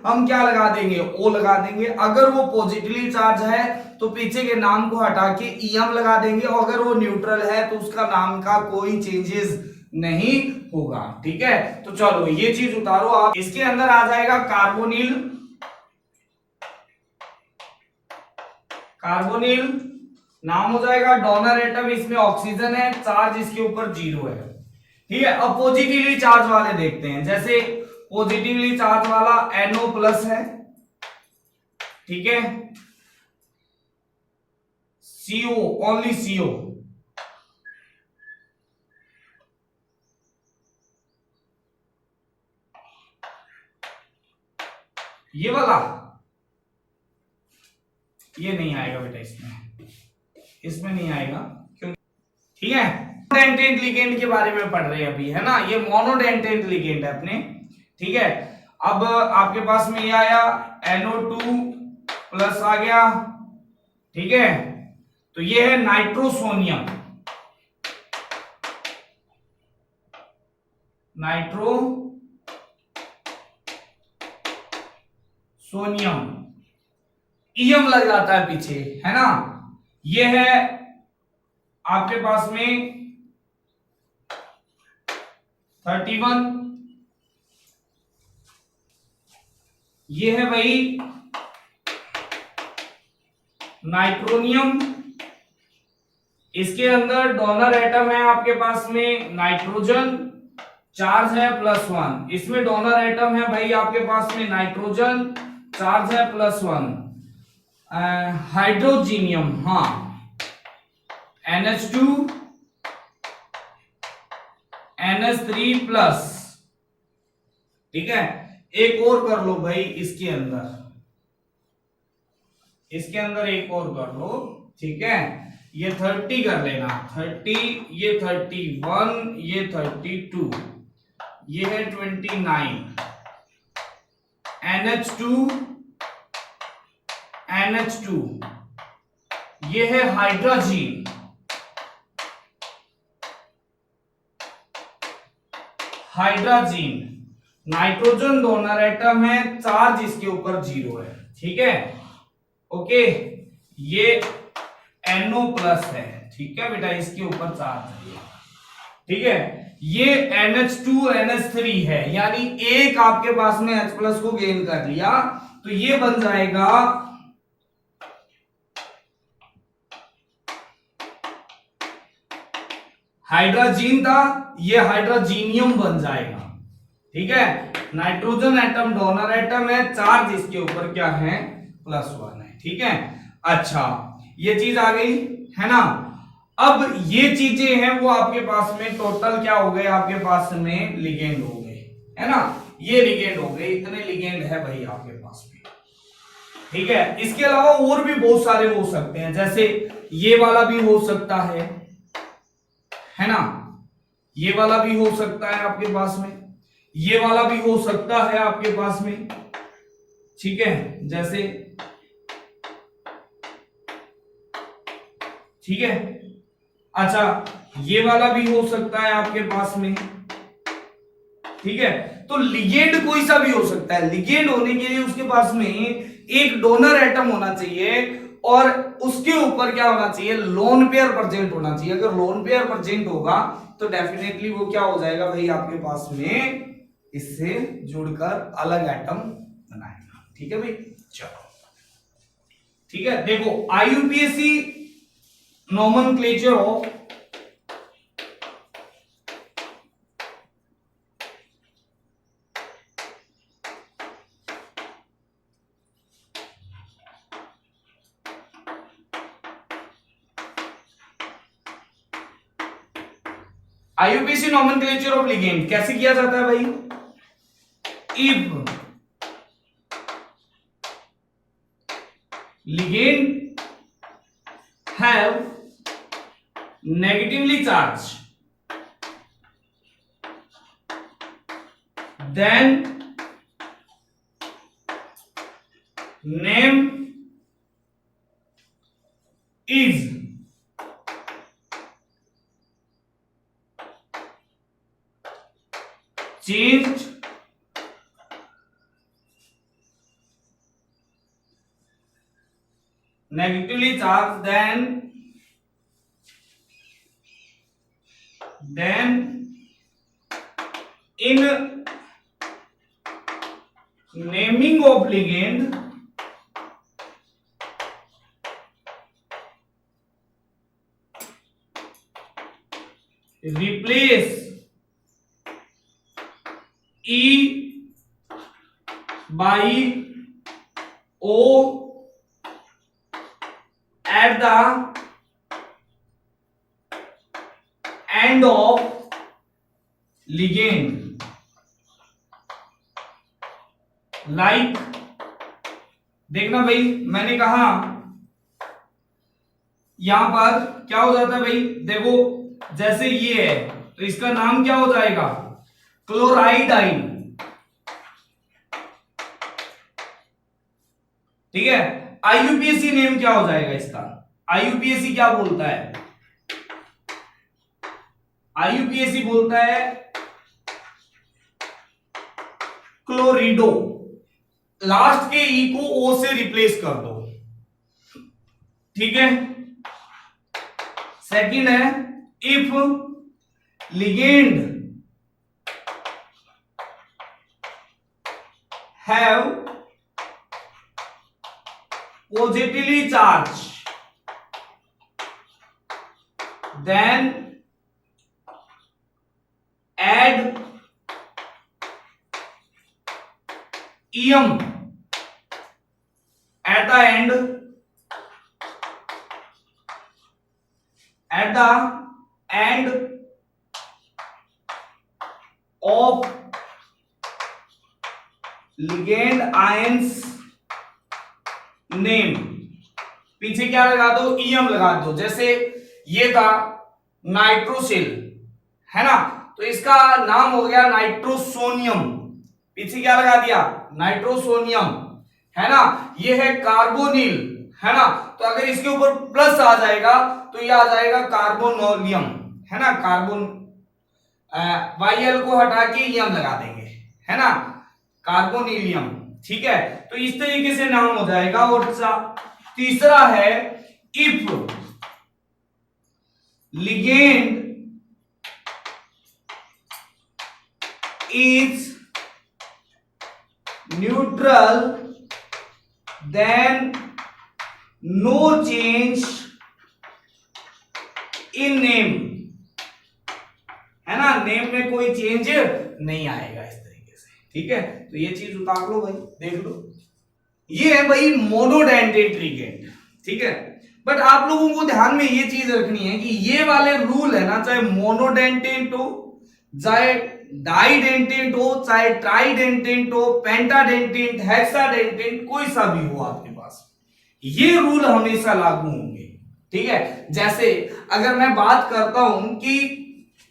हम क्या लगा देंगे, ओ लगा देंगे। अगर वो पॉजिटिवली चार्ज है तो पीछे के नाम को हटा के ईएम लगा देंगे, और अगर वो न्यूट्रल है तो उसका नाम का कोई चेंजेस नहीं होगा, ठीक है। तो चलो ये चीज उतारो आप। इसके अंदर आ जाएगा कार्बोनिल, कार्बोनिल नाम हो जाएगा, डोनर एटम इसमें ऑक्सीजन है, चार्ज इसके ऊपर 0 है, ठीक है। अब पॉजिटिवली चार्ज वाले देखते हैं, जैसे पॉजिटिवली चार्ज वाला NO प्लस है, ठीक है, CO, ओनली CO, ये वाला ये नहीं आएगा बेटा, इसमें नहीं आएगा, क्योंकि ठीक है मोनोडेंटेट लिगेंड के बारे में पढ़ रहे हैं अभी, है ना, ये मोनोडेंटेट लिगेंड है अपने, ठीक है। अब आपके पास में ये आया NO2 प्लस आ गया, ठीक है, तो ये है नाइट्रोसोनियम, नाइट्रोसोनियम, ईएम लग जाता है पीछे, है ना। ये है आपके पास में 31, ये है भाई नाइट्रोनियम, इसके अंदर डोनर एटम है आपके पास में नाइट्रोजन, चार्ज है +1, इसमें डोनर एटम है भाई आपके पास में नाइट्रोजन, चार्ज है +1, हाइड्रोजीनियम, हाँ NH2 NH3 प्लस, ठीक है। एक और कर लो भाई, इसके अंदर एक और कर लो, ठीक है। ये 30 कर लेना, 30, ये 31, ये 32, ये है 29, NH2, ये है हाइड्रोजीन, नाइट्रोजन डोनर एटम है, चार्ज इसके ऊपर 0 है, ठीक है, ओके। ये NO प्लस है, ठीक है बेटा, इसके ऊपर चार्ज है, ठीक है। ये NH2 NH3 है, यानी एक आपके पास में H प्लस को गेन कर लिया, तो ये बन जाएगा हाइड्रोजीन था, ये हाइड्रोजीनियम बन जाएगा। ठीक है, नाइट्रोजन एटम डोनर एटम है, चार्ज इसके ऊपर क्या है, +1 है। ठीक है, अच्छा ये चीज आ गई है ना। अब ये चीजें हैं वो आपके पास में टोटल क्या हो गए, आपके पास में लिगेंड हो गए, है ना। ये लिगेंड हो गए, इतने लिगेंड है भाई आपके पास में। ठीक है, इसके अलावा और भी बहुत सारे हो सकते हैं, जैसे ये वाला भी हो सकता है ना, ये वाला भी हो सकता है आपके पास में, ये वाला भी हो सकता है आपके पास में। ठीक है, जैसे ठीक है, अच्छा ये वाला भी हो सकता है आपके पास में। ठीक है, तो लिगेंड कोई सा भी हो सकता है। लिगेंड होने के लिए उसके पास में एक डोनर एटम होना चाहिए और उसके ऊपर क्या होना चाहिए, लोन पेयर प्रेजेंट होना चाहिए। अगर लोन पेयर प्रेजेंट होगा तो डेफिनेटली वो क्या हो जाएगा भाई आपके पास में, इससे जुड़कर अलग एटम बनाएगा। ठीक है भाई, चलो ठीक है, देखो IUPAC nomenclature of IUPAC nomenclature of ligand कैसे किया जाता है भाई, if ligand have negatively charged, then name is changed negatively charged, then in naming of ligand replace E by O at the end of ligand, like देखना भाई, मैंने कहा यहां पर क्या हो जाता है भाई, देखो जैसे ये है तो इसका नाम क्या हो जाएगा, क्लोराइडाइन। ठीक है, आईयूपीएसी नेम क्या हो जाएगा इसका, आईयूपीएसी क्या बोलता है, आईयूपीएसी बोलता है क्लोरिडो। लास्ट के ई को ओ से रिप्लेस कर दो। ठीक है, सेकंड है if ligand have positively charged, then add em at the end of ligand ions name, पीछे क्या लगा दो, ईएम लगा दो। जैसे ये था नाइट्रोसिल, है ना, तो इसका नाम हो गया नाइट्रोसोनियम, पीछे क्या लगा दिया, नाइट्रोसोनियम, है ना। ये है कार्बोनिल, है ना, तो अगर इसके ऊपर प्लस आ जाएगा तो ये आ जाएगा कार्बोनोलियम, है ना, कार्बन वाईएल को हटा के ईएम लगा देंगे, है ना, कार्बोनिलियम। ठीक है, तो इस तरीके से नाम हो जाएगा। और तीसरा है if ligand is neutral then no change in name, ना, नेम में कोई चेंज नहीं आएगा इस तरीके से, ठीक है। तो ये चीज उतार लो भाई, देख लो, ये है भाई मोनोडेंटेट लिगेंड, ठीक है। बट आप लोगों को ध्यान में ये चीज रखनी है कि ये वाले रूल है ना, चाहे मोनोडेंटेट हो, चाहे डाइडेंटेट हो, चाहे ट्राइडेंटेट हो, पेंटाडेंटेट, हेक्साडेंटेट, कोई सा भी हो आपके पास, ये रूल हमेशा लागू होंगे, ठीक है। जैसे अगर मैं बात करता हूं कि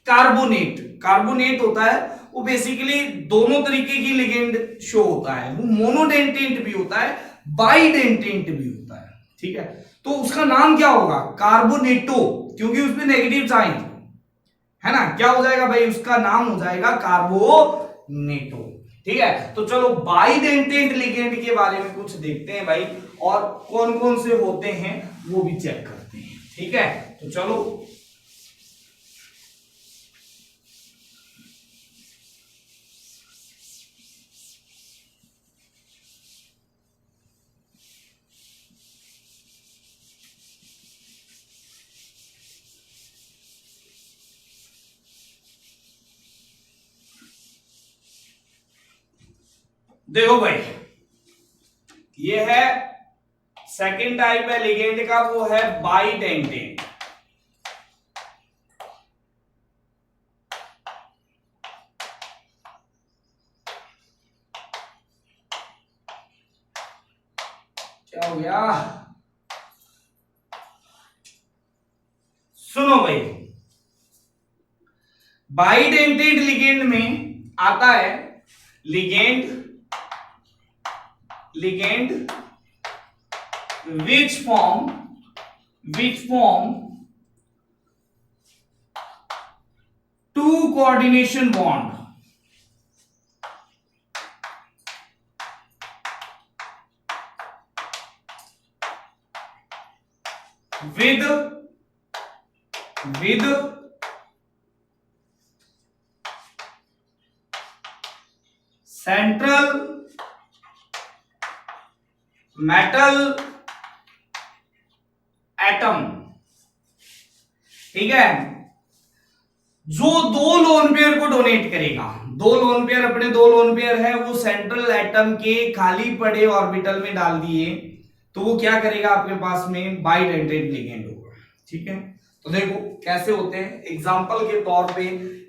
कार्बोनेट होता है, वो बेसिकली दोनों तरीके की लिगेंड शो होता है, वो मोनोडेंटेट भी होता है, बाइडेंटेट भी होता है, ठीक है। तो उसका नाम क्या होगा? कार्बोनेटो, क्योंकि उसमें नेगेटिव साइन है ना, क्या हो जाएगा भाई? उसका नाम हो जाएगा कार्बोनेटो, ठीक है। तो चलो बाइडेंटेट लिगेंड के बारे में कुछ देखते हैं भाई, और कौन कौन से होते हैं वो भी चेक करते हैं, ठीक है। तो चलो देखो भाई, ये है सेकंड टाइप है लिगेंड का, वो है बाइडेंटेट। क्या हो गया? सुनो भाई, बाइडेंटेट लिगेंड में आता है ligand which form two coordination bond with central metal atom, ठीक है। जो दो लोन पेयर को डोनेट करेगा, दो लोन पेयर, अपने दो लोन पेयर है, वो सेंट्रल एटम के खाली पड़े ऑर्बिटल में डाल दिए, तो वो क्या करेगा? आपके पास में बाइडेंटेट लिगेंड होगा, ठीक है। तो देखो कैसे होते हैं, एग्जांपल के तौर पे,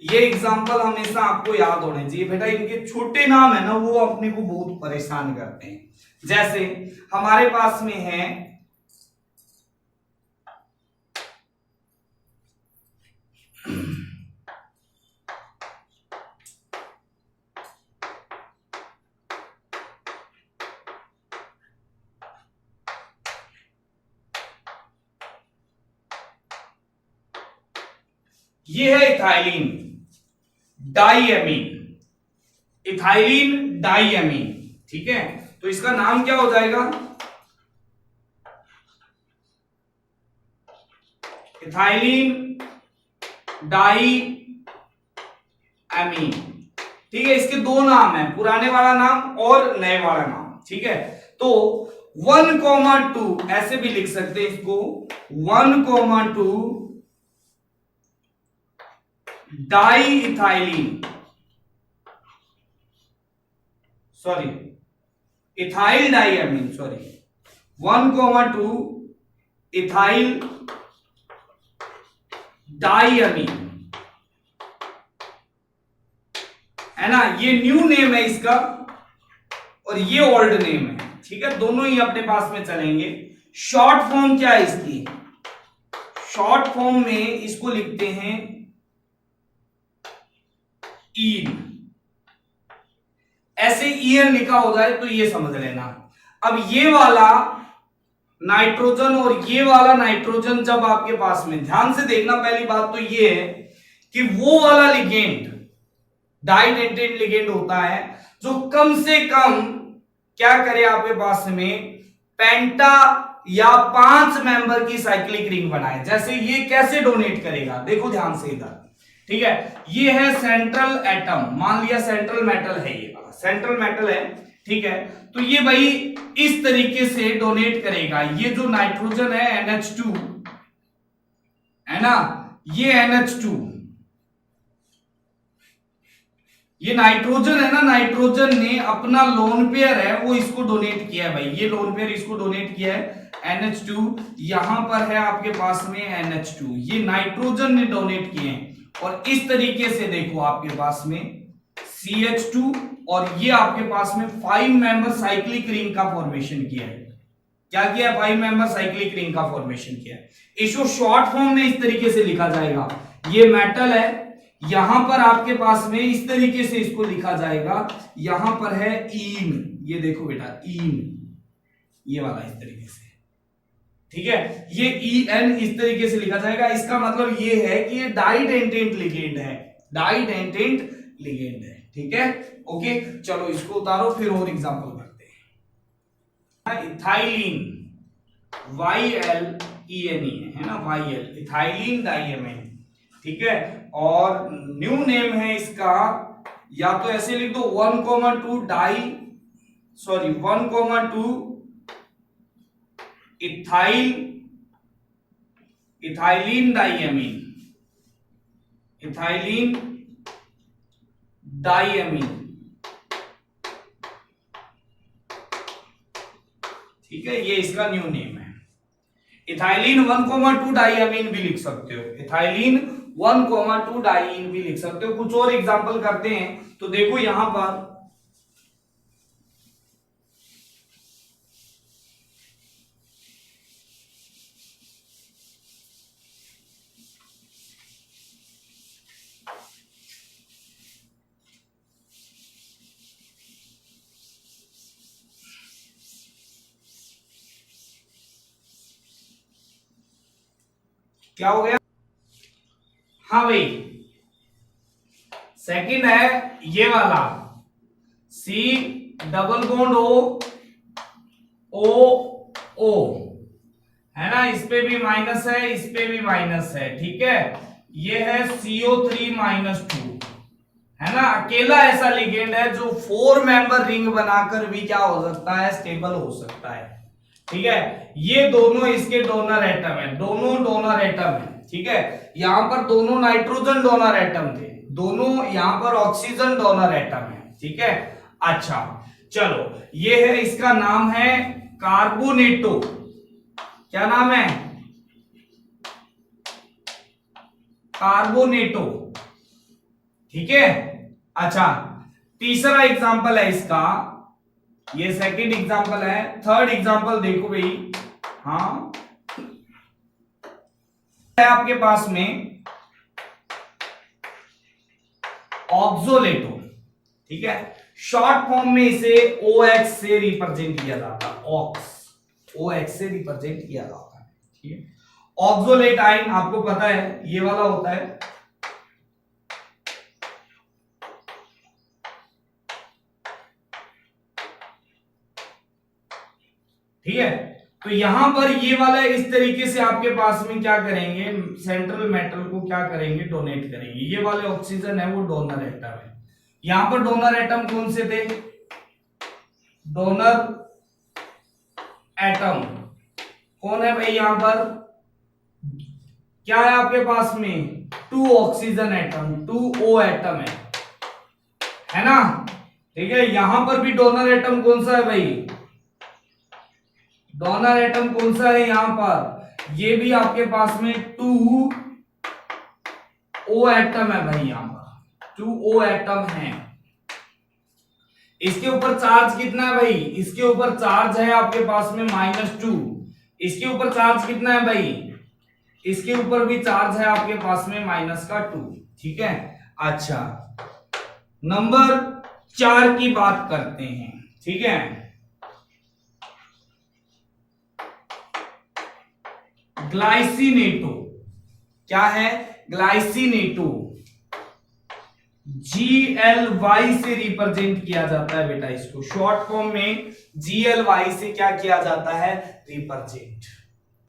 ये एग्जांपल हमेशा आपको याद होने चाहिए बेटा, इनके छोटे नाम है ना, वो अपने को बहुत परेशान करते हैं। जैसे हमारे पास में है ये है इथाइलिन डाइएमीन, ठीक है। तो इसका नाम क्या हो जाएगा? इथाइलिन डाइएमीन, ठीक है। इसके दो नाम है, पुराने वाला नाम और नए वाला नाम, ठीक है। तो 1,2 ऐसे भी लिख सकते हैं इसको, 1,2 diethylene, sorry ethyl diamine, sorry 1,2 ethyl diamine, है ना। ये न्यू नेम है इसका और ये ओल्ड नेम है, ठीक है। दोनों ही अपने पास में चलेंगे। शॉर्ट फॉर्म क्या है इसकी? शॉर्ट फॉर्म में इसको लिखते हैं ईन, ऐसे ईएन लिखा हो जाए तो ये समझ लेना। अब ये वाला नाइट्रोजन और ये वाला नाइट्रोजन जब आपके पास में, ध्यान से देखना, पहली बात तो ये है कि वो वाला लिगेंड डाइडेंटेट लिगेंड होता है जो कम से कम क्या करे आपके पास में, पेंटा या 5 मेंबर की साइक्लिक रिंग बनाए। जैसे ये कैसे डोनेट करेगा, देखो ध्यान से इधर, ठीक है। ये है सेंट्रल एटम, मान लिया सेंट्रल मेटल है, ये वाला सेंट्रल मेटल है, ठीक है। तो ये भाई इस तरीके से डोनेट करेगा। ये जो नाइट्रोजन है NH2 है ना, ये NH2 ये नाइट्रोजन है ना, नाइट्रोजन ने अपना लोन पेयर है वो इसको डोनेट किया है भाई, ये लोन पेयर इसको डोनेट किया है NH2, यहां पर है आपके पास में NH2, ये नाइट्रोजन ने डोनेट किए हैं। और इस तरीके से देखो आपके पास में CH2 और ये आपके पास में 5 मेंबर साइक्लिक रिंग का फॉर्मेशन किया है। क्या किया? 5 मेंबर साइक्लिक रिंग का फॉर्मेशन किया है। इसको शॉर्ट फॉर्म में इस तरीके से लिखा जाएगा, ये मेटल है, यहां पर आपके पास में इस तरीके से इसको लिखा जाएगा, यहां पर है ईन, ये देखो बेटा ईन, ये वाला इस तरीके से, ठीक है, ये EN इस तरीके से लिखा जाएगा। इसका मतलब ये है कि ये डाइडेंटेंट लिगेंड है, डाइडेंटेंट लिगेंड है, ठीक है, ओके। चलो इसको उतारो, फिर और एग्जांपल करते हैं। इथाइलिन YLENE है ना, YL इथाइलिन डाइएमाइन, ठीक है। और न्यू नेम है इसका, या तो ऐसे लिख दो 1,2 इथाइलिन डाइएमीन, इथाइलिन डाइएमीन, ठीक है, ये इसका न्यू नेम है। इथाइलिन 1,2 डाइएमीन भी लिख सकते हो, इथाइलिन 1,2 डाइईन भी लिख सकते हो। कुछ और एग्जांपल करते हैं, तो देखो यहां पर क्या हो गया? हाँ भाई, सेकंड है ये वाला C डबल बॉन्ड O है ना, इस पे भी माइनस है, इस पे भी माइनस है, ठीक है। ये है CO3-2 है ना, अकेला ऐसा लिगेंड है जो 4 मेंबर रिंग बनाकर भी क्या हो सकता है, स्टेबल हो सकता है, ठीक है। ये दोनों इसके डोनर एटम है, दोनों डोनर एटम है, ठीक है। यहां पर दोनों नाइट्रोजन डोनर एटम थे, दोनों यहां पर ऑक्सीजन डोनर एटम है, ठीक है। अच्छा चलो, ये है, इसका नाम है कार्बोनेटो, क्या नाम है? कार्बोनेटो, ठीक है। अच्छा, तीसरा एग्जांपल है इसका, ये सेकंड एग्जांपल है। थर्ड एग्जांपल देखो भाई, हाँ है आपके पास में ऑक्सोलेटो, ठीक है। शॉर्ट फॉर्म में इसे OX से रिप्रेजेंट किया जाता है, OX से रिप्रेजेंट किया जाता है, ठीक है। ऑक्सोलेट आयन आपको पता है ये वाला होता है, ठीक है। तो यहां पर ये वाला इस तरीके से आपके पास में क्या करेंगे, सेंट्रल मेटल को क्या करेंगे, डोनेट करेंगे। ये वाले ऑक्सीजन है वो डोनर एटम है। यहां पर डोनर एटम कौन से थे? डोनर एटम कौन है भाई? यहां पर क्या है आपके पास में? 2 ऑक्सीजन एटम, 2 O एटम है ना, ठीक है। यहां पर भी डोनर एटम कौन सा है भाई? डोनर एटम कौन सा है यहां पर? ये भी आपके पास में 2 O एटम है भाई, यहां पर 2 O एटम है। इसके ऊपर चार्ज कितना है भाई? इसके ऊपर चार्ज है आपके पास में -2। इसके ऊपर चार्ज कितना है भाई? इसके ऊपर भी चार्ज है आपके पास में -2, ठीक है। अच्छा, नंबर 4 की बात करते हैं, ठीक है। ग्लाइसिनेटो, क्या है? ग्लाइसिनेटो GLY से रिप्रेजेंट किया जाता है बेटा, इसको शॉर्ट फॉर्म में GLY से क्या किया जाता है? रिप्रेजेंट।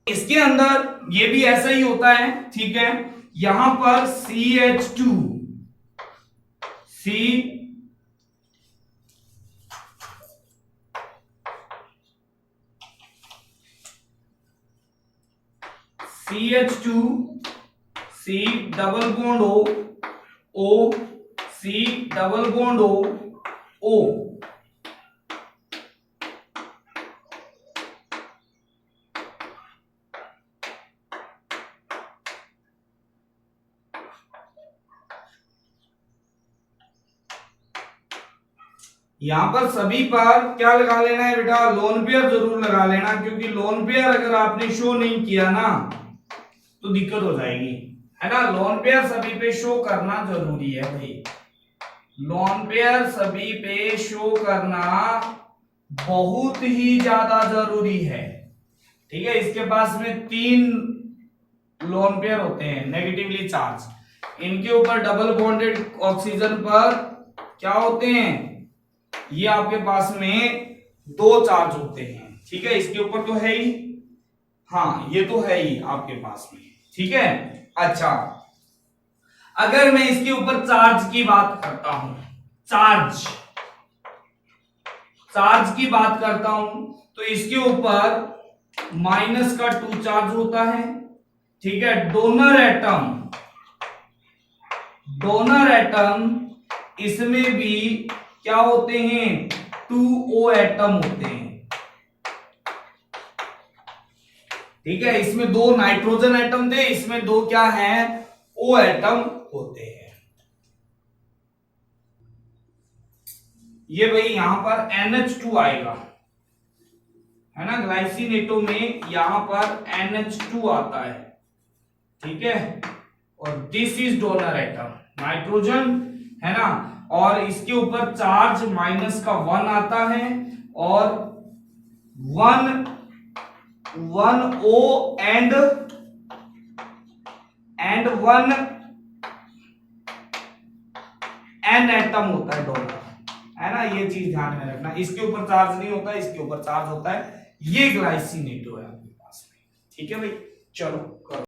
इसके अंदर ये भी ऐसा ही होता है, ठीक है। यहां पर CH2 C double bond O C double bond O यहां पर सभी पर क्या लगा लेना है बेटा, लोन पेयर जरूर लगा लेना, क्योंकि लोन पेयर अगर आपने शो नहीं किया ना तो दिक्कत हो जाएगी, है ना। लोन पेयर सभी पे शो करना जरूरी है भाई, लोन पेयर सभी पे शो करना बहुत ही ज्यादा जरूरी है, ठीक है। इसके पास में 3 लोन पेयर होते हैं नेगेटिवली चार्ज, इनके ऊपर डबल बॉन्डेड ऑक्सीजन पर क्या होते हैं, ये आपके पास में 2 चार्ज होते हैं, ठीक है। इसके ऊपर तो है ही, हाँ ये तो है ही आपके पास में, ठीक है। अच्छा, अगर मैं इसके ऊपर चार्ज की बात करता हूं, चार्ज की बात करता हूं, तो इसके ऊपर माइनस का 2 चार्ज होता है, ठीक है। डोनर एटम इसमें भी क्या होते हैं, 2O एटम होते हैं, ठीक है। इसमें 2 नाइट्रोजन एटम थे, इसमें 2 क्या हैं, O एटम होते हैं। ये भाई यहां पर NH2 आएगा, है ना, ग्लाइसिनेटो में यहां पर NH2 आता है, ठीक है। और this is donor atom, nitrogen, है ना, और इसके ऊपर चार्ज माइनस का 1 आता है और 1 O एंड 1 N एटम होता है डोनर, है ना। ये चीज ध्यान में रखना, इसके ऊपर चार्ज नहीं होता, इसके ऊपर चार्ज होता है, ये ग्लाइसिनेटो है आपके पास में, ठीक है भाई। चलो करो।